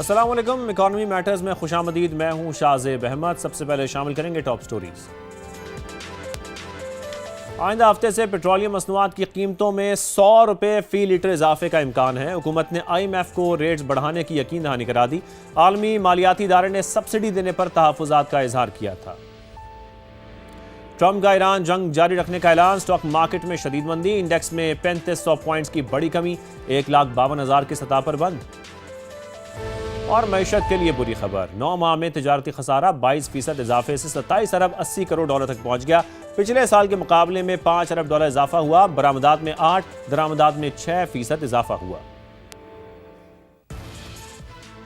अस्सलाम वालेकुम। Economy matters में खुशामदीद। मैं हूं शाहजेब अहमद। सबसे पहले शामिल करेंगे टॉप स्टोरीज। आइंदा हफ्ते से पेट्रोलियम मसनूआत की कीमतों में 100 रुपये फी लीटर इजाफे का इम्कान है। हुकूमत ने IMF को रेट्स बढ़ाने की यकीन दहानी करा दी। आलमी मालियाती इदारे ने सब्सिडी देने पर तहफ़्फ़ुज़ात का इजहार किया था। ट्रंप का ईरान जंग जारी रखने का ऐलान। स्टॉक मार्केट में शदीद मंदी। इंडेक्स में 3500 पॉइंट्स की बड़ी कमी, 1,52,000 की सतह पर बंद। और मईशत के लिए बुरी खबर, 9 माह में तिजारती खसारा 22% इजाफे से 27 अरब 80 करोड़ डॉलर तक पहुंच गया। पिछले साल के मुकाबले में 5 अरब डॉलर इजाफा हुआ। बरामदात में 8, दरामदात में 6% इजाफा हुआ।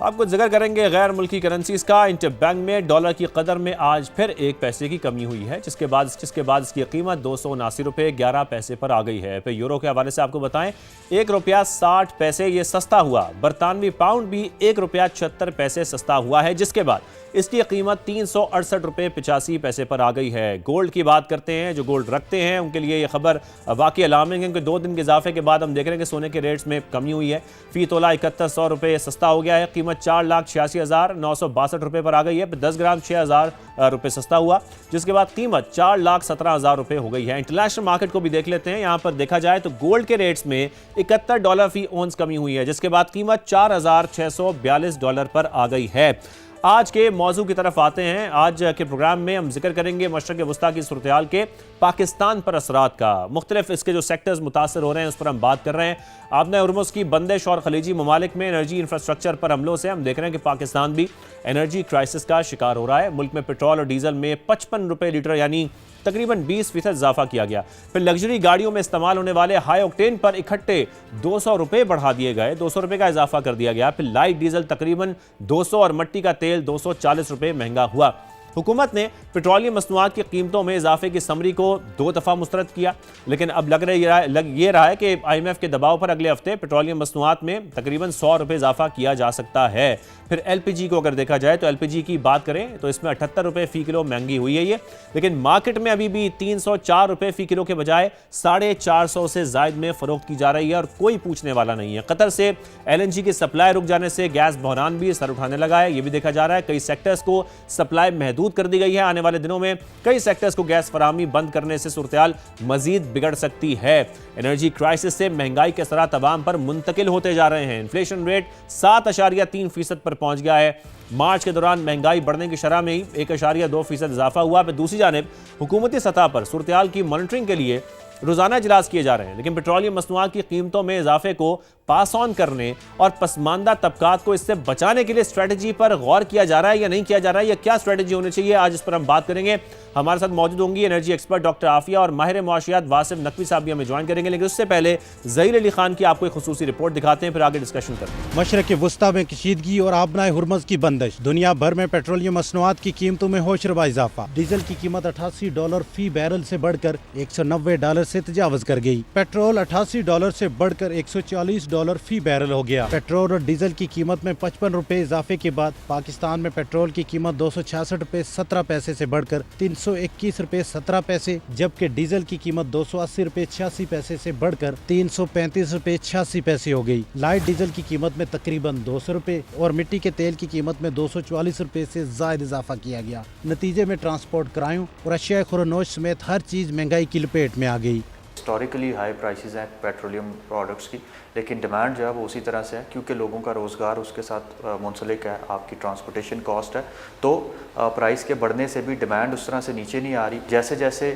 आपको जिक्र करेंगे गैर मुल्की करेंसीज का। इंटरबैंक में डॉलर की कदर में आज फिर 1 पैसे की कमी हुई है, जिसके बाद इसकी कीमत 279 रुपये 11 पैसे पर आ गई है। फिर यूरो के हवाले से आपको बताएं, 1 रुपया 60 पैसे ये सस्ता हुआ। बरतानवी पाउंड भी 1 रुपया 76 पैसे सस्ता हुआ है, जिसके बाद इसकी कीमत 368 रुपये 85 पैसे पर आ गई है। गोल्ड की बात करते हैं, जो गोल्ड रखते हैं उनके लिए ये खबर वाकई अलार्मिंग है, क्योंकि 2 दिन के इजाफे के बाद हम देख रहे हैं कि सोने के रेट्स में कमी हुई है। फी तोला 7100 रुपये सस्ता हो गया है। कीमत 4,86,962 रुपये पर आ गई है। 10 ग्राम 6,000 रुपये सस्ता हुआ, जिसके बाद कीमत 4,17,000 रुपये हो गई है। इंटरनेशनल मार्केट को भी देख लेते हैं। यहाँ पर देखा जाए तो गोल्ड के रेट्स में 71 डॉलर फी औंस कमी हुई है, जिसके बाद कीमत 4,642 डॉलर पर आ गई है। आज के मौजू की तरफ आते हैं। आज के प्रोग्राम में हम जिक्र करेंगे मशरक़ वस्ता की सूरत-ए-हाल के पाकिस्तान पर असरात का। मुख्तलिफ इसके जो सेक्टर्स मुतासर हो रहे हैं उस पर हम बात कर रहे हैं। आबना हुर्मुज़ की बंदिश और खलीजी ममालिक में एनर्जी इंफ्रास्ट्रक्चर पर हमलों से हम देख रहे हैं कि पाकिस्तान भी एनर्जी क्राइसिस का शिकार हो रहा है। मुल्क में पेट्रोल और डीजल में 55 रुपये लीटर यानी तकरीबन 20% इजाफा किया गया। फिर लग्जरी गाड़ियों में इस्तेमाल होने वाले हाई ऑक्टेन पर इकट्ठे 200 रुपये बढ़ा दिए गए, 200 रुपये का इजाफा कर दिया गया। फिर लाइट डीजल तकरीबन 200 और मट्टी का तेल 240 रुपये महंगा हुआ। हुकूमत ने पेट्रोलियम मसनूआत की कीमतों में इजाफे की समरी को 2 दफ़ा मुस्तरद किया, लेकिन अब लग ये रहा है कि IMF के दबाव पर अगले हफ्ते पेट्रोलियम मसनूआत में तकरीबन 100 रुपये इजाफा किया जा सकता है। फिर LPG को अगर देखा जाए तो LPG की बात करें तो इसमें 78 रुपये फ़ी किलो महंगी हुई है ये, लेकिन मार्केट में अभी भी 304 रुपये फ़ी किलो के बजाय 450 से ज़ायद में फ़रोख्त की जा रही है और कोई पूछने वाला नहीं है। कतर से LNG की सप्लाई रुक जाने से गैस बहरान भी सर उठाने लगा है। ये भी देखा जा रहा है कई सेक्टर्स को सप्लाई महदूद कर दी गई है। आने वाले दिनों में कई सेक्टर्स को गैस फराहमी बंद करने से सूरत-ए-हाल मजीद बिगड़ सकती है। एनर्जी क्राइसिस से महंगाई के असरात अवाम पर मुंतकिल होते जा रहे हैं। इन्फ्लेशन रेट 7.3% पर पहुंच गया है। मार्च के दौरान महंगाई बढ़ने की शरह में ही 1.2% इजाफा हुआ। पर दूसरी जानिब हुकूमती सतह पर सूरत-ए-हाल की मॉनिटरिंग के लिए रोजाना इजलास किए जा रहे हैं, लेकिन पेट्रोलियम मसनूआत की कीमतों में इजाफे को पास ऑन करने और पसमानदा तबकात को इससे बचाने के लिए स्ट्रेटजी पर गौर किया जा रहा है या नहीं किया जा रहा है, या क्या स्ट्रेटजी होनी चाहिए, आज इस पर हम बात करेंगे। हमारे साथ मौजूद होंगी एनर्जी एक्सपर्ट डॉक्टर आफिया और माहिर मुआशियात वासिफ नकवी साहब भी हमें ज्वाइन करेंगे, लेकिन उससे पहले ज़हीर अली खान की आपको एक खुसूसी रिपोर्ट दिखाते हैं, फिर आगे डिस्कशन करते हैं। मशरक़ वस्ता में कशीदगी और आबना हुर्मुज़ की बंदिश, दुनिया भर में पेट्रोलियम मसनूआत की कीमतों में होशरुबा इजाफा। डीजल की कीमत 88 डॉलर फी बैरल से बढ़कर 190 डॉलर से तजावज कर गई। पेट्रोल 88 डॉलर से बढ़कर 140 डॉलर फी बैरल हो गया। पेट्रोल और डीजल की कीमत में 55 रुपए इजाफे के बाद पाकिस्तान में पेट्रोल की कीमत 266 रुपए 17 पैसे से बढ़कर 321 रुपए 17 पैसे, जबकि डीजल की कीमत 280 रुपए 86 पैसे से बढ़कर 335 रुपए 86 पैसे हो गई। लाइट डीजल की कीमत में तकरीबन 200 रुपए और मिट्टी के तेल की कीमत में 244 रुपए से ज्यादा इजाफा किया गया। नतीजे में ट्रांसपोर्ट किरायों और अशिया खुरानोश समेत हर चीज महंगाई की लपेट में आ गई। हिस्टोरिकली हाई प्राइसेस हैं पेट्रोलियम प्रोडक्ट्स की, लेकिन डिमांड जो है वो उसी तरह से है, क्योंकि लोगों का रोज़गार उसके साथ मुंसलिक है। आपकी ट्रांसपोर्टेशन कॉस्ट है, तो प्राइस के बढ़ने से भी डिमांड उस तरह से नीचे नहीं आ रही। जैसे जैसे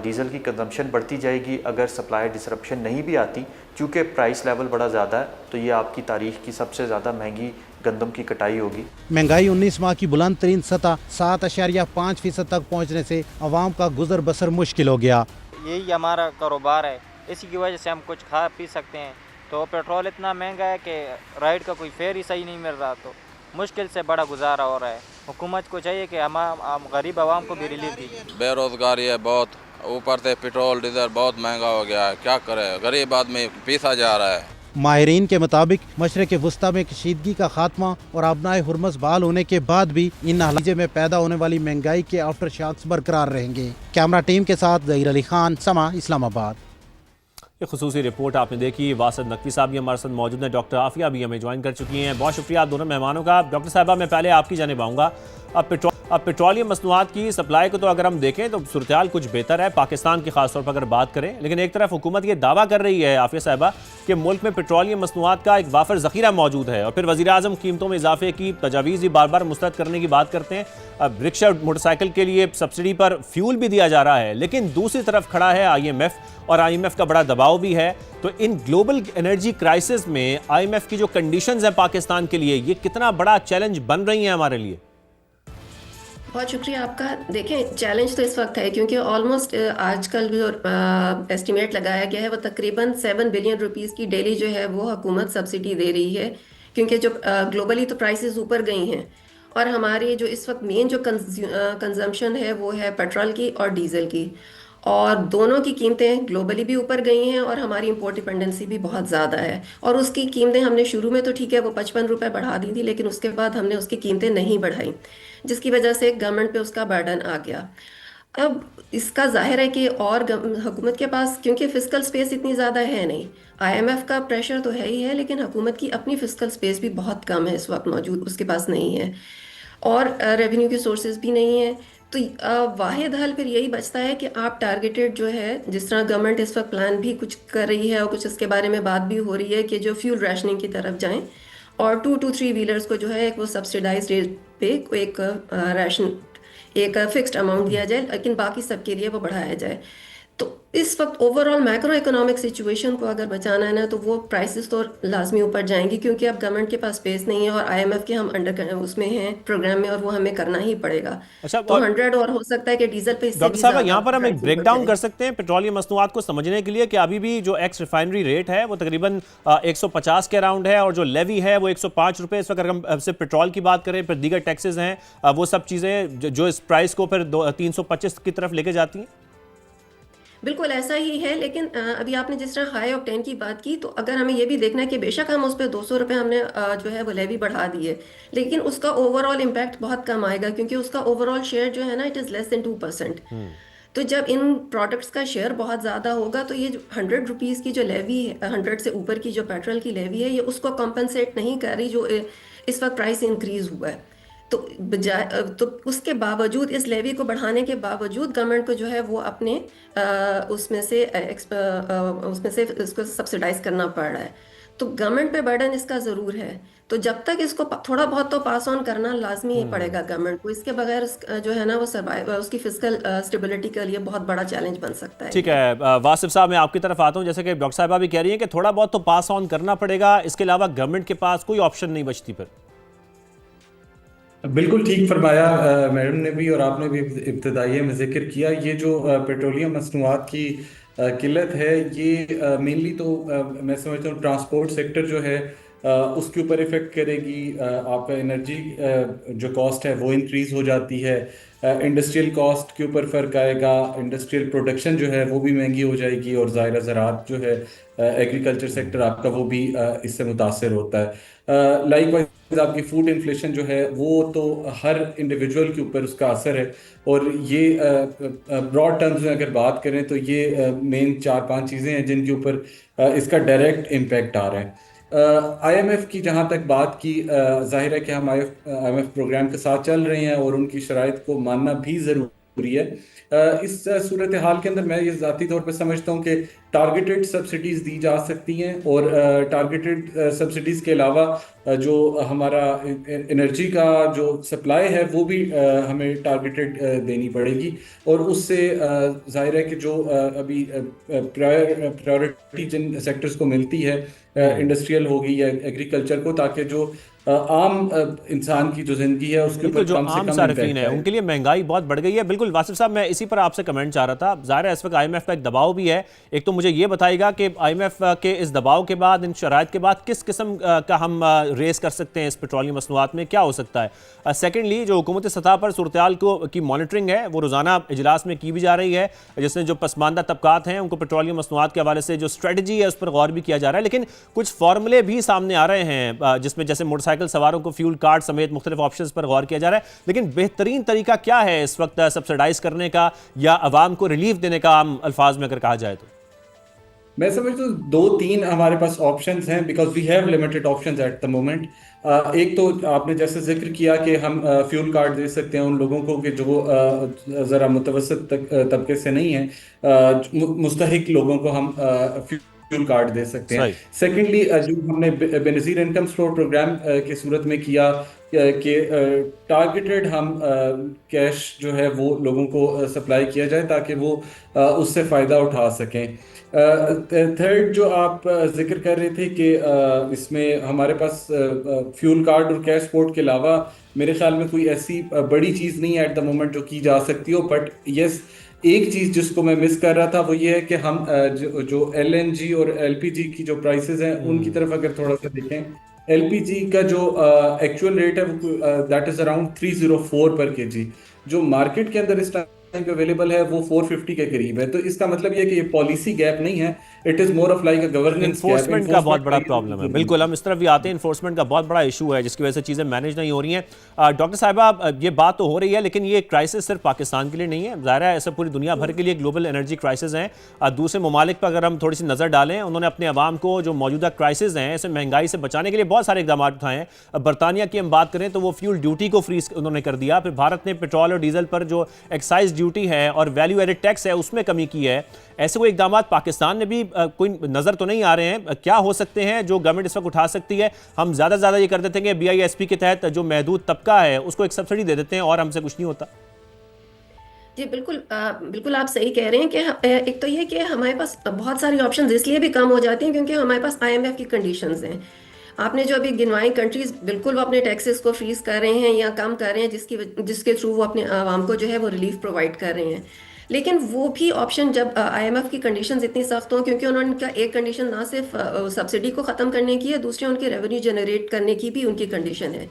डीज़ल की कंजम्पशन बढ़ती जाएगी, अगर सप्लाई डिसरप्शन नहीं भी आती, क्योंकि प्राइस लेवल बड़ा ज़्यादा है, तो ये आपकी तारीख की सबसे ज़्यादा महंगी गंदम की कटाई होगी। महंगाई 19 माह की बुलंद तरीन सतह 7.5% तक पहुँचने से आवाम का गुजर बसर मुश्किल हो गया। यही हमारा कारोबार है, इसी की वजह से हम कुछ खा पी सकते हैं। तो पेट्रोल इतना महंगा है कि राइड का कोई फेयर ही सही नहीं मिल रहा, तो मुश्किल से बड़ा गुजारा हो रहा है। हुकूमत को चाहिए कि हम गरीब आवाम को भी रिलीफ दीजिए। बेरोजगारी है बहुत, ऊपर से पेट्रोल डीजल बहुत महंगा हो गया है, क्या करे, गरीब आदमी पीसा जा रहा है। माहिरीन के मुताबिक मशरक़ वस्ता में कशीदगी का खात्मा और आबनाए हुर्मुज़ बहाल होने के बाद भी इन हालात में पैदा होने वाली महंगाई के आफ्टर शॉक्स बरकरार रहेंगे। कैमरा टीम के साथ ज़हीर अली खान, समा, इस्लामाबाद। ये खुसूसी रिपोर्ट आपने देखी। वासिद नकवी साहब भी हमारे साथ मौजूद हैं, डॉक्टर आफिया भी हमें ज्वाइन कर चुकी हैं। बहुत शुक्रिया आप दोनों मेहमानों का। डॉक्टर साहबा, मैं पहले आपकी जानिब आऊँगा। अब पेट्रोलियम मसनूआत की सप्लाई को तो अगर हम देखें तो सूरत कुछ बेहतर है पाकिस्तान की खासतौर पर अगर बात करें, लेकिन एक तरफ हुकूमत ये दावा कर रही है आफिया साहबा कि मुल्क में पेट्रोलियम मसनूआत का एक वाफर ज़ख़ीरा मौजूद है, और फिर वज़ीर आज़म कीमतों में इजाफे की तजावीज़ भी बार बार मुस्तरद करने की बात करते हैं। अब रिक्शा मोटरसाइकिल के लिए सब्सिडी पर फ्यूल भी दिया जा रहा है, लेकिन दूसरी तरफ खड़ा है IMF, और IMF का बड़ा दबाव भी है। तो इन ग्लोबल एनर्जी क्राइसिस में IMF की जो कंडीशंस हैं पाकिस्तान के लिए, ये कितना बड़ा चैलेंज बन रही हैं हमारे लिए? बहुत शुक्रिया आपका। देखें, चैलेंज तो इस वक्त है क्योंकि ऑलमोस्ट आजकल जो एस्टिमेट लगाया गया है वो तकरीबन 7 बिलियन रुपीस की डेली जो है वो हुकूमत सब्सिडी दे रही है, क्योंकि जो ग्लोबली तो प्राइसेस ऊपर गई हैं, और हमारी जो इस वक्त मेन जो कंजम्पशन है वो है पेट्रोल की और डीजल की, और दोनों की कीमतें ग्लोबली भी ऊपर गई हैं और हमारी इंपोर्ट डिपेंडेंसी भी बहुत ज़्यादा है। और उसकी कीमतें हमने शुरू में तो ठीक है वो 55 रुपये बढ़ा दी थी, लेकिन उसके बाद हमने उसकी कीमतें नहीं बढ़ाई, जिसकी वजह से गवर्नमेंट पे उसका बर्डन आ गया। अब इसका जाहिर है कि और हुकूमत के पास क्योंकि फिस्कल स्पेस इतनी ज़्यादा है नहीं, IMF का प्रेशर तो है ही है, लेकिन हुकूमत की अपनी फिस्कल स्पेस भी बहुत कम है इस वक्त मौजूद, उसके पास नहीं है, और रेवेन्यू के सोर्सेज भी नहीं है। तो वाहिद हल फिर यही बचता है कि आप टारगेटेड जो है, जिस तरह गवर्नमेंट इस वक्त प्लान भी कुछ कर रही है और कुछ इसके बारे में बात भी हो रही है कि जो फ्यूल राशनिंग की तरफ जाएं, और 2 to 3 व्हीलर्स को जो है एक वो सब्सिडाइज रेट पे एक राशन एक फिक्स्ड अमाउंट दिया जाए, लेकिन बाकी सबके लिए वो बढ़ाया जाए। तो इस वक्त ओवरऑल मैक्रो इकोनॉमिक सिचुएशन को अगर बचाना है ना, तो वो प्राइसेस तो लाजमी ऊपर जाएंगी, क्योंकि अब गवर्नमेंट के पास स्पेस नहीं है और IMF के हम अंडर उसमें हैं प्रोग्राम में, और वो हमें करना ही पड़ेगा। अच्छा, तो 100 और हो सकता है कि डीजल पे इससे डॉक्टर भी साहब ज़्यादा यहाँ पर हम एक प्राइस ब्रेक ऊपर डाउन जाए। कर सकते हैं पेट्रोलियम मसनूआत को समझने के लिए कि अभी भी जो एक्स रिफाइनरी रेट है वो तकरीबन 150 के अराउंड है, और जो लेवी है वो 105 रुपये इस वक्त। अगर हम सिर्फ पेट्रोल की बात करें, फिर दीगर टैक्सेस हैं, वो सब चीज़ें जो इस प्राइस को फिर 325 की तरफ लेके जाती हैं। बिल्कुल ऐसा ही है, लेकिन अभी आपने जिस तरह हाई ऑक्टेन की बात की, तो अगर हमें ये भी देखना है कि बेशक हम उस पर 200 रुपये हमने जो है वो लेवी बढ़ा दी है, लेकिन उसका ओवरऑल इम्पैक्ट बहुत कम आएगा, क्योंकि उसका ओवरऑल शेयर जो है ना, इट इज़ लेस देन 2%। तो जब इन प्रोडक्ट्स का शेयर बहुत ज़्यादा होगा, तो ये जो 100 रुपीज़ की जो लेवी है, 100 से ऊपर की जो पेट्रोल की लेवी है, ये उसको कॉम्पनसेट नहीं कर रही जो इस वक्त प्राइस इंक्रीज़ हुआ है। तो बजाय तो उसके बावजूद, इस लेवी को बढ़ाने के बावजूद गवर्नमेंट को जो है वो अपने उसमें से इसको सब्सिडाइज करना पड़ रहा है। तो गवर्नमेंट पे बर्डन इसका ज़रूर है। तो जब तक इसको थोड़ा बहुत तो पास ऑन करना लाजमी ही पड़ेगा गवर्नमेंट को, इसके बगैर जो है ना वो सर्वाइव उसकी फिजिकल स्टेबिलिटी के लिए बहुत बड़ा चैलेंज बन सकता है। ठीक है वासिफ साहब, मैं आपकी तरफ आता हूँ। जैसे कि डॉक्टर साहबा भी कह रही हैं कि थोड़ा बहुत तो पास ऑन करना पड़ेगा, इसके अलावा गवर्नमेंट के पास कोई ऑप्शन नहीं बचती फिर। बिल्कुल ठीक फरमाया मैडम ने भी, और आपने भी इब्तदाइये में जिक्र किया। ये जो पेट्रोलियम मसनूआत की किल्लत है, ये मेनली तो मैं समझता हूँ ट्रांसपोर्ट सेक्टर जो है उसके ऊपर इफेक्ट करेगी। आपका एनर्जी जो कॉस्ट है वो इंक्रीज हो जाती है, इंडस्ट्रियल कॉस्ट के ऊपर फ़र्क आएगा, इंडस्ट्रियल प्रोडक्शन जो है वो भी महंगी हो जाएगी, और ज़ाहिर ज़राअत जो है एग्रीकल्चर सेक्टर आपका वो भी इससे मुतासर होता है। लाइकवाइज आपकी फूड इन्फ्लेशन जो है वो तो हर इंडिविजुअल के ऊपर उसका असर है, और ये ब्रॉड टर्म्स में अगर बात करें तो ये मेन 4-5 चीज़ें हैं जिनके ऊपर इसका डायरेक्ट इम्पैक्ट आ रहा है। IMF की जहाँ तक बात की, जाहिर है कि हम IMF प्रोग्राम के साथ चल रहे हैं और उनकी शराइत को मानना भी ज़रूरी है। इस सूरत हाल के अंदर मैं ये ज़ाती तौर पे समझता हूँ कि टारगेटेड सब्सिडीज़ दी जा सकती हैं, और टारगेटेड सब्सिडीज़ के अलावा जो हमारा एनर्जी का जो सप्लाई है वो भी हमें टारगेटेड देनी पड़ेगी, और उससे जाहिर है कि जो अभी प्रायोरिटी जिन सेक्टर्स को मिलती है, इंडस्ट्रियल होगी या एग्रीकल्चर को, ताकि जो आम इंसान की जो जिंदगी है उसके ऊपर जो आम सार्फिन है उनके लिए महंगाई बहुत बढ़ गई है। बिल्कुल वासिफ साहब, मैं इसी पर आपसे कमेंट चाह रहा था। ज़ाहिर है इस वक्त IMF का एक दबाव भी है। एक तो मुझे ये बताइएगा कि IMF के इस दबाव के बाद, इन शराइत के बाद, किस किस्म का हम रेस कर सकते हैं इस पेट्रोलियम मसनूआत में, क्या हो सकता है। सेकेंडली, जो हुकूमती सतह पर सूरत-ए-हाल की मॉनिटरिंग है वो रोज़ाना इजलास में की भी जा रही है, जिसमें जो पसमानदा तबकात हैं उनको पेट्रोलियम मसनूआत के हवाले से जो स्ट्रेटजी है उस पर गौर भी किया जा रहा है। लेकिन कुछ फार्मूले भी सामने आ रहे हैं जिसमें जैसे मोटरसाइकिल सवारों को फ्यूल कार्ड समेत मुख्तलिफ ऑप्शंस पर गौर किया जा रहा है। लेकिन बेहतरीन तरीका क्या है इस वक्त सब्सिडाइज करने का या अवाम को रिलीफ देने का, आम अल्फाज में अगर कहा जाए तो? मैं समझता हूँ दो तीन हमारे पास ऑप्शंस हैं, because we have limited options at the moment. एक तो आपने जैसे जिक्र किया कि हम फ्यूल कार्ड दे सकते हैं उन लोगों को कि जो ज़रा मुतवसत तबके से नहीं है, मुस्तहिक लोगों को हम फ्यूल कार्ड दे सकते हैं। सही। सेकेंडली, जो हमने बेनज़ीर इनकम सपोर्ट प्रोग्राम की सूरत में किया कि टारगेटेड हम कैश जो है वो लोगों को सप्लाई किया जाए ताकि वो उससे फ़ायदा उठा सकें। थर्ड जो आप जिक्र कर रहे थे कि इसमें हमारे पास फ्यूल कार्ड और कैश पोर्ट के अलावा मेरे ख्याल में कोई ऐसी बड़ी चीज़ नहीं है एट द मोमेंट जो की जा सकती हो। बट यस, एक चीज़ जिसको मैं मिस कर रहा था वो ये है कि हम जो LNG और LPG की जो प्राइसेस हैं उनकी तरफ अगर थोड़ा सा देखें, LPG का जो एक्चुअल रेट है वो दैट इज़ अराउंड 304 पर केजी। जो मार्केट के अंदर इस टाइम पे अवेलेबल है वो 450 के करीब है। तो इसका मतलब ये है कि ये पॉलिसी गैप नहीं है, it is more of like a governance gap. Enforcement का बहुत बड़ा प्रॉब्लम है। बिल्कुल, हम इस तरफ भी आते हैं। इन्फोर्समेंट का बहुत बड़ा इशू है जिसकी वजह से चीज़ें मैनेज नहीं हो रही हैं। डॉक्टर साहिबा, ये बात तो हो रही है लेकिन ये क्राइसिस सिर्फ पाकिस्तान के लिए नहीं है, ज़ाहिर है ऐसा पूरी दुनिया भर के लिए ग्लोबल एनर्जी क्राइसिस हैं। दूसरे ममालिक पर अगर हम थोड़ी सी नज़र डालें, उन्होंने अपने अवाम को जो मौजूदा क्राइसिस हैं ऐसे महंगाई से बचाने के लिए बहुत सारे इकदाम उठाए हैं। बरतानिया की हम बात करें तो वो फ्यूल ड्यूटी को फ्रीज उन्होंने कर दिया। फिर भारत ने पेट्रोल और डीजल पर जो एक्साइज ड्यूटी है और वैल्यू एडेड टैक्स है उसमें कमी की है। ऐसे कोई इकदाम पाकिस्तान में भी कोई नज़र तो नहीं आ रहे हैं? क्या हो सकते हैं जो गवर्नमेंट इस वक्त उठा सकती है? हम ज़्यादा से ज़्यादा ये कर देते हैं कि BISP के तहत जो महदूद तबका है उसको एक सब्सिडी दे देते हैं और हमसे कुछ नहीं होता। जी बिल्कुल, बिल्कुल आप सही कह रहे हैं कि एक तो ये कि हमारे पास बहुत सारी ऑप्शंस इसलिए भी कम हो जाती हैं क्योंकि हमारे पास IMF की कंडीशंस हैं। आपने जो अभी गिनवाई कंट्रीज, बिल्कुल वो अपने टैक्सेस को फ्रीज कर रहे हैं या कम कर रहे हैं जिसके थ्रू वो अपने आवाम को जो है वो रिलीफ प्रोवाइड कर रहे हैं। लेकिन वो भी ऑप्शन जब IMF की कंडीशंस इतनी सख्त हों, क्योंकि उन्होंने उनका एक कंडीशन ना सिर्फ सब्सिडी को ख़त्म करने की है, दूसरी उनकी रेवेन्यू जनरेट करने की भी उनकी कंडीशन है।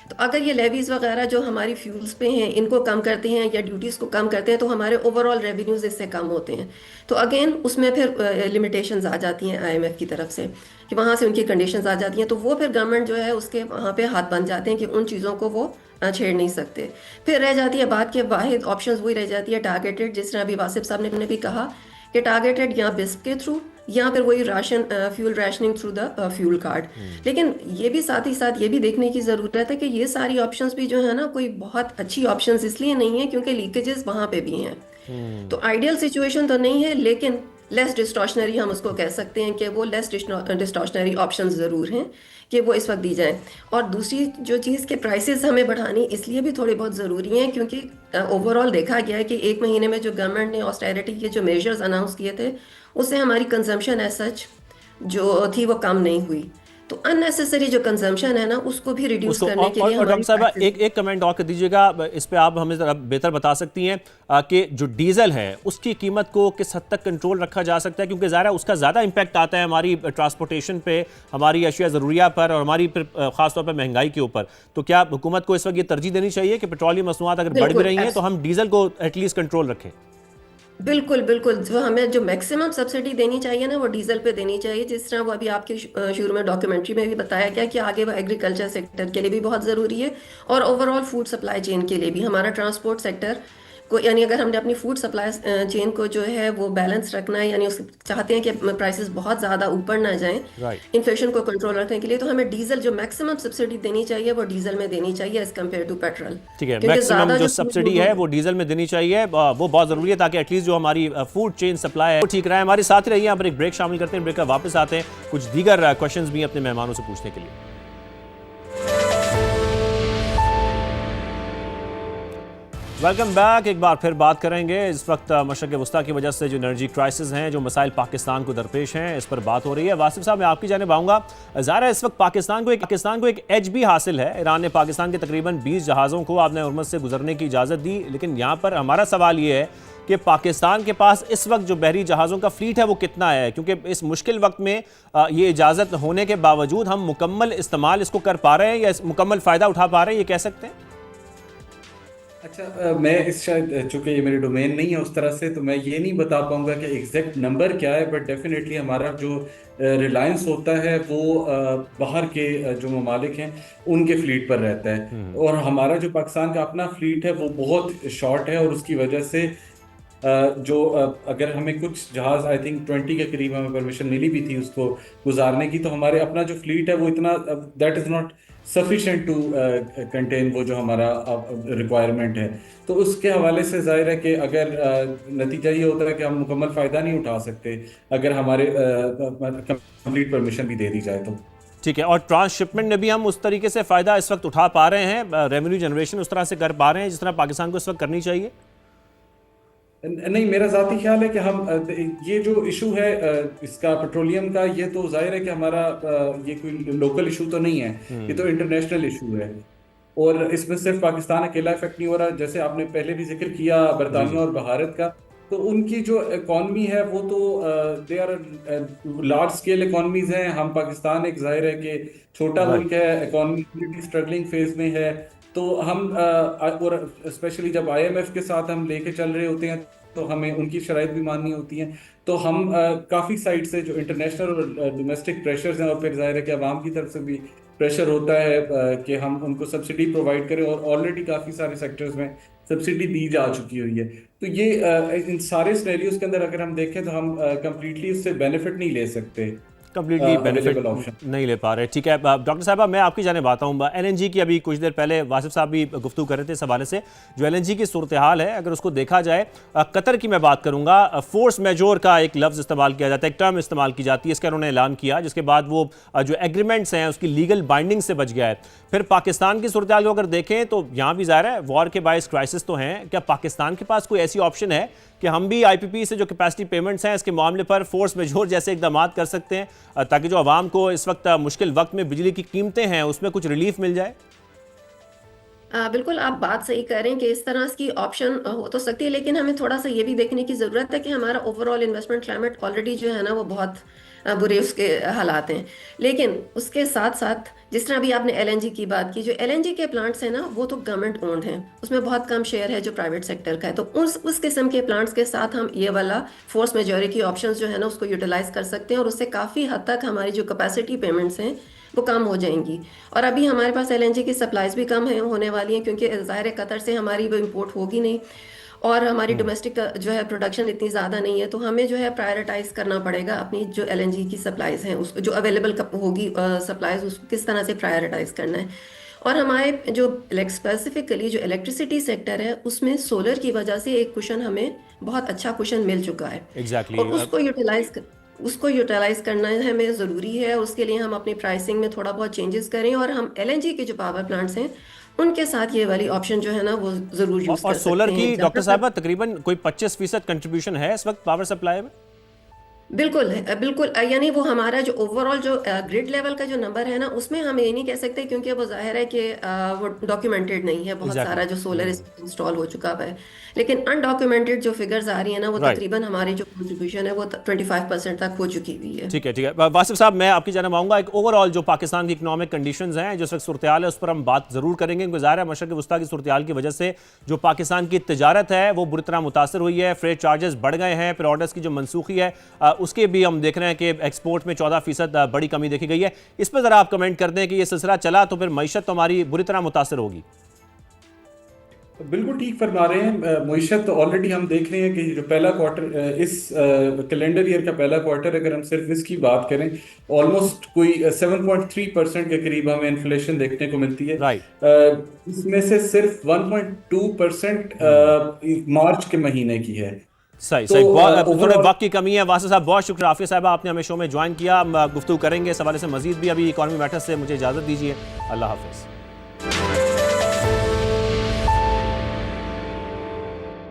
तो अगर ये लेवीज वगैरह जो हमारी फ्यूल्स पे हैं इनको कम करते हैं या ड्यूटीज़ को कम करते हैं तो हमारे ओवरऑल रेवेन्यूज इससे कम होते हैं। तो अगेन उसमें फिर लिमिटेशंस आ जाती हैं IMF की तरफ से कि वहाँ से उनकी कंडीशंस आ जाती हैं, तो वो फिर गवर्नमेंट जो है उसके वहाँ पे हाथ बन जाते हैं कि उन चीज़ों को वो छेड़ नहीं सकते। फिर रह जाती है बात के वाहिद ऑप्शंस वही रह जाती है टारगेटेड, जिस तरह अभी वासिफ साहब ने भी कहा कि टारगेटेड या बिस्प के थ्रू या फिर वही ration fuel rationing through the fuel card. लेकिन ये भी साथ ही साथ ये भी देखने की ज़रूरत है कि ये सारी ऑप्शंस भी जो है ना कोई बहुत अच्छी ऑप्शंस इसलिए नहीं है क्योंकि लीकेजेस वहाँ पे भी हैं। तो आइडियल सिचुएशन तो नहीं है लेकिन लेस डिस्टॉर्शनरी हम उसको कह सकते हैं कि वो लेस डिस्टॉर्शनरी ऑप्शंस ज़रूर हैं कि वो इस वक्त दी जाए। और दूसरी जो चीज़ के प्राइसेस हमें बढ़ानी इसलिए भी थोड़ी बहुत ज़रूरी हैं क्योंकि ओवरऑल देखा गया है कि एक महीने में जो गवर्नमेंट ने ऑस्टेरिटी के जो मेजर्स अनाउंस किए थे उससे हमारी कंजम्पशन एज सच जो थी वो कम नहीं हुई। तो अननेसेसरी जो कंजम्पशन है ना उसको भी रिड्यूस करने के लिए और डॉक्टर साहब एक कमेंट और कर दीजिएगा इस पे, आप हमें ज़रा बेहतर बता सकती हैं कि जो डीजल है उसकी कीमत को किस हद तक कंट्रोल रखा जा सकता है, क्योंकि ज़ाहिर है उसका ज़्यादा इम्पैक्ट आता है हमारी ट्रांसपोर्टेशन पे, हमारी अशिया ज़रूरिया पर और हमारी ख़ासतौर पर महंगाई के ऊपर। तो क्या हुकूमत को इस वक्त ये तरजीह देनी चाहिए कि पेट्रोलियम मसनूआत अगर बढ़ भी रही हैं तो हम डीजल को एटलीस्ट कंट्रोल रखें? बिल्कुल बिल्कुल, जो हमें जो मैक्सिमम सब्सिडी देनी चाहिए ना वो डीजल पे देनी चाहिए, जिस तरह वो अभी आपके शुरू में डॉक्यूमेंट्री में भी बताया गया कि आगे वो एग्रीकल्चर सेक्टर के लिए भी बहुत ज़रूरी है और ओवरऑल फूड सप्लाई चेन के लिए भी। हमारा ट्रांसपोर्ट सेक्टर को यानी अगर हमने अपनी फूड सप्लाई चेन को जो है वो बैलेंस रखना है, यानी उस चाहते हैं कि प्राइसेस बहुत ज़्यादा ऊपर ना जाएं इन्फ्लेशन को कंट्रोल रखने के लिए, तो हमें डीजल जो मैक्सिमम सब्सिडी देनी चाहिए वो डीजल में देनी चाहिए एज कम्पेयर टू पेट्रोल। ठीक है, मैक्सिमम जो सब्सिडी है वो डीजल में देनी चाहिए, वो बहुत ज़रूरी है ताकि एटलीस्ट जो हमारी फूड चेन सप्लाई है वो ठीक रहे। हमारे साथ ही रहिए, यहाँ पर एक ब्रेक शामिल करते हैं, ब्रेक का वापस आते हैं, कुछ दीगर क्वेश्चंस भी अपने मेहमानों से पूछने के लिए। Welcome back. एक बार फिर बात करेंगे इस वक्त मशरक़ वस्ता की वजह से जो एनर्जी क्राइसिस हैं, जो मसाइल पाकिस्तान को दरपेश हैं, इस पर बात हो रही है। वासिफ साहब, मैं आपकी जानिब आऊँगा। ज़ाहिर है इस वक्त पाकिस्तान को एक एज भी हासिल है। ईरान ने पाकिस्तान के तकरीबन 20 जहाज़ों को आपने हुर्मुज़ से गुजरने की इजाज़त दी, लेकिन यहाँ पर हमारा सवाल ये है कि पाकिस्तान के पास इस वक्त जो बहरी जहाज़ों का फ्लीट है वो कितना है, क्योंकि इस मुश्किल वक्त में ये इजाज़त होने के बावजूद हम मुकम्मल इस्तेमाल इसको कर पा रहे हैं या मुकम्मल फ़ायदा उठा पा रहे हैं, ये कह सकते हैं? अच्छा, मैं इस शायद चूंकि ये मेरी डोमेन नहीं है उस तरह से, तो मैं ये नहीं बता पाऊंगा कि एग्जैक्ट नंबर क्या है, बट डेफिनेटली हमारा जो रिलायंस होता है वो बाहर के जो ममालिक हैं उनके फ्लीट पर रहता है, और हमारा जो पाकिस्तान का अपना फ्लीट है वो बहुत शॉर्ट है, और उसकी वजह से जो अगर हमें कुछ जहाज आई थिंक 20 के करीब हमें परमिशन मिली भी थी उसको गुजारने की, तो हमारे अपना जो फ्लीट है वो इतना that is not sufficient to contain वो जो हमारा रिक्वायरमेंट है। तो उसके हवाले से जाहिर है कि अगर नतीजा ये होता है कि हम मुकम्मल फ़ायदा नहीं उठा सकते अगर हमारे कंप्लीट परमिशन भी दे दी जाए तो। ठीक है, और ट्रांसशिपमेंट में भी हम उस तरीके से फ़ायदा इस वक्त उठा पा रहे हैं, रेवेन्यू जनरेशन उस तरह से कर पा रहे हैं जिस तरह पाकिस्तान को इस वक्त करनी चाहिए? नहीं, मेरा ज़ाती ख्याल है कि हम ये जो इशू है इसका पेट्रोलियम का, ये तो जाहिर है कि हमारा ये कोई लोकल इशू तो नहीं है, ये तो इंटरनेशनल इशू है। और इसमें सिर्फ पाकिस्तान अकेला इफेक्ट नहीं हो रहा, जैसे आपने पहले भी जिक्र किया बरतानिया और भारत का, तो उनकी जो इकॉनमी है वो तो they are large scale economies हैं। हम पाकिस्तान एक जाहिर है कि छोटा मुल्क है, इकॉनमी स्ट्रगलिंग फेज में है। तो हम और स्पेशली जब IMF के साथ हम लेके चल रहे होते हैं तो हमें उनकी शराइत भी माननी होती हैं। तो हम काफ़ी साइड से जो इंटरनेशनल और डोमेस्टिक प्रेशर्स हैं, और फिर जाहिर है कि आवाम की तरफ से भी प्रेशर होता है कि हम उनको सब्सिडी प्रोवाइड करें, और ऑलरेडी काफ़ी सारे सेक्टर्स में सब्सिडी दी जा चुकी हुई है। तो ये इन सारे सिनेरियोज के अंदर अगर हम देखें तो हम कंप्लीटली उससे बेनिफिट नहीं ले सकते, कंप्लीटली बेनिफिट नहीं ले पा रहे। ठीक है डॉक्टर साहबा, मैं आपकी जाने आता हूँ। LNG की अभी कुछ देर पहले वासिफ साहब भी गुफ्तगू कर रहे थे इस हवाले से, जो LNG की सूरत हाल है अगर उसको देखा जाए, कतर की मैं बात करूँगा, फोर्स मेजोर का एक लफ्ज़ इस्तेमाल किया जाता है, एक टर्म इस्तेमाल की जाती है, इसका उन्होंने ऐलान किया, जिसके बाद वो जो एग्रीमेंट्स हैं उसकी लीगल बाइंडिंग से बच गया है। फिर पाकिस्तान की सूरत हाल को अगर देखें तो यहाँ भी ज़ाहिर है वॉर के बायस क्राइसिस तो हैं, क्या पाकिस्तान के पास कोई ऐसी ऑप्शन है कि हम भी IPP से जो कैपेसिटी पेमेंट्स हैं इसके मामले पर फोर्स मेजोर जैसे इकदाम कर सकते हैं ताकि जो आवाम को इस वक्त मुश्किल वक्त में बिजली की कीमतें हैं उसमें कुछ रिलीफ मिल जाए? बिल्कुल आप बात सही कह रहे हैं कि इस तरह की ऑप्शन हो तो सकती है, लेकिन हमें थोड़ा सा ये भी देखने की ज़रूरत है कि हमारा ओवरऑल इन्वेस्टमेंट क्लाइमेट ऑलरेडी जो है ना वो बहुत बुरे उसके हालात हैं। लेकिन उसके साथ साथ जिस तरह अभी आपने LNG की बात की, जो LNG के प्लांट्स हैं ना वो तो गवर्नमेंट ओन्ड हैं, उसमें बहुत कम शेयर है जो प्राइवेट सेक्टर का है। तो उस किस्म के प्लांट्स के साथ हम ये वाला फोर्स मेजॉरिटी ऑप्शंस जो है ना उसको यूटिलाइज कर सकते हैं, और उससे काफ़ी हद तक हमारी जो कैपेसिटी पेमेंट्स हैं वो कम हो जाएंगी। और अभी हमारे पास LNG की सप्लाईज भी कम है होने वाली हैं, क्योंकि ज़ाहिर है कतर से हमारी वो इम्पोर्ट होगी नहीं, और हमारी डोमेस्टिक जो है प्रोडक्शन इतनी ज़्यादा नहीं है। तो हमें जो है प्रायोरिटाइज करना पड़ेगा अपनी जो LNG की सप्लाईज हैं, उसको जो अवेलेबल होगी सप्लाईज, उसको किस तरह से प्रायोरिटाइज करना है। और हमारे जो स्पेसिफिकली जो इलेक्ट्रिसिटी सेक्टर है उसमें सोलर की वजह से एक कुशन, हमें बहुत अच्छा कुशन मिल चुका है। एग्जैक्टली। और उसको यूटिलाइज करना हमें ज़रूरी है। उसके लिए हम अपनी प्राइसिंग में थोड़ा बहुत चेंजेस करें, और हम LNG के जो पावर प्लांट्स हैं उनके साथ ये वाली ऑप्शन जो है ना वो जरूर यूज और कर सोलर सकते की हैं। डॉक्टर साहब तकरीबन कोई 25% कंट्रीब्यूशन है इस वक्त पावर सप्लाई में? बिल्कुल है, बिल्कुल, यानी वो हमारा जो ओवरऑल जो ग्रिड लेवल का जो नंबर है ना उसमें हम ये नहीं कह सकते, क्योंकि वो जाहिर है कि वो डॉक्यूमेंटेड नहीं है बहुत सारा जो सोलर इंस्टॉल हो चुका है। लेकिन अनडॉक्यूमेंटेड जो फिगर्स आ रही है ना वो तकरीबन हमारी जो कंट्रीब्यूशन है वो 25% तक हो चुकी हुई है। ठीक है, ठीक है। वासिफ साहब, मैं आपकी जानना मांगूंगा एक ओवरऑल जो पाकिस्तान की इकोनॉमिक कंडीशंस हैं, जो वक्त सूरत हाल है, उस पर हम बात जरूर करेंगे। गुज़ारा मशरक़ वस्ता की सूरत हाल की वजह से जो पाकिस्तान की तजारत है वो बुरी तरह मुतासर हुई है, फ्रेट चार्जेस बढ़ गए हैं, फिर ऑर्डर्स की जो मनसूखी है उसके भी हम देख रहे हैं कि एक्सपोर्ट में 14% बड़ी कमी देखी गई है। इस पर ज़रा आप कमेंट कर दें कि ये सिलसिला चला तो फिर मईशत तो हमारी बुरी तरह मुतासर होगी। बिल्कुल ठीक फरमा रहे हैं। मईशत तो ऑलरेडी हम देख रहे हैं कि जो पहला क्वार्टर इस कैलेंडर ईयर का पहला क्वार्टर अगर हम सिर्फ इसकी बात करें, ऑलमोस्ट कोई 7.3% के करीब हमें इन्फ्लेशन देखने को मिलती है। इसमें से सिर्फ 1.2% मार्च के महीने की है। सही सही, थोड़े वक्त की कमी है। वासिफ साहब बहुत शुक्रिया, आफिया साहब आपने हमें शो में ज्वाइन किया। हम गुफ्तगू करेंगे इस हवाले से मजीद भी। अभी इकॉनमी मैटर्स से मुझे इजाज़त दीजिए, अल्लाह हाफिज़।